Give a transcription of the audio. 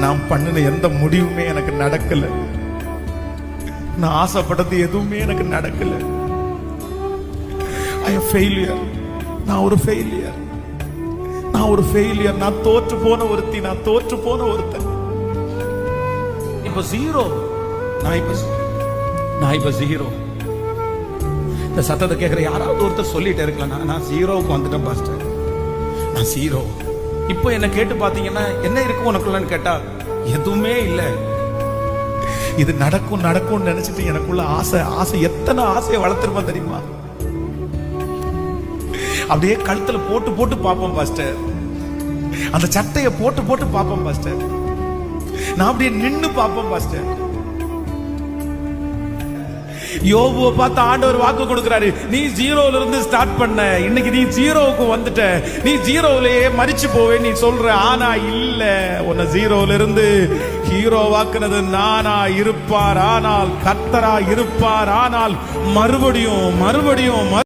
நான் பண்ணின எந்த முடிவுமே எனக்கு நடக்கல. நான் ஆசைப்பட்டது எதுவுமே எனக்கு நடக்கல. I am failure. நான் ஒரு ஃபெயிலியர். நான் தோற்று போன ஒருத்தி, நான் தோற்று போன ஒருத்தன். இப்ப ஜீரோ. நான் இப்ப ஜீரோ. இந்த சத்தத்தை கேட்கிற யாராவது ஒருத்தர் சொல்லிட்டே இருக்கலாம், நான் ஜீரோவுக்கு வந்துட்டேன் பாஸ்டர், நான் ஜீரோ. இப்போ என்ன கேட்டு பாத்தீங்கன்னா என்ன இருக்கு உனக்குள்ளன்னு கேட்டா எதுவுமே இல்லை. இது நடக்கும் நடக்கும்னு நினைச்சிட்டு எனக்குள்ள ஆசை எத்தனை ஆசையை வளர்த்துருப்பா தெரியுமா? அப்படியே கழுத்துல போட்டு பார்ப்போம் பாஸ்டர், அந்த சட்டைய போட்டு பார்ப்போம் பாஸ்டர், நான் அப்படியே நின்னு பார்ப்போம் பாஸ்டர். யோபுவை பார்த்து ஆண்டவர் வாக்கு கொடுக்கிறாரு, நீ ஜீரோல இருந்து ஸ்டார்ட் பண்ண, இன்னைக்கு நீ ஜீரோவுக்கு வந்துட்ட, நீ ஜீரோவிலேயே மரிச்சு போவே நீ சொல்ற. ஆனா இல்ல, உன்னை ஜீரோல இருந்து ஹீரோ வாக்குனது நானா இருப்பார், ஆனால் கர்த்தரா இருப்பார். ஆனால் மறுபடியும்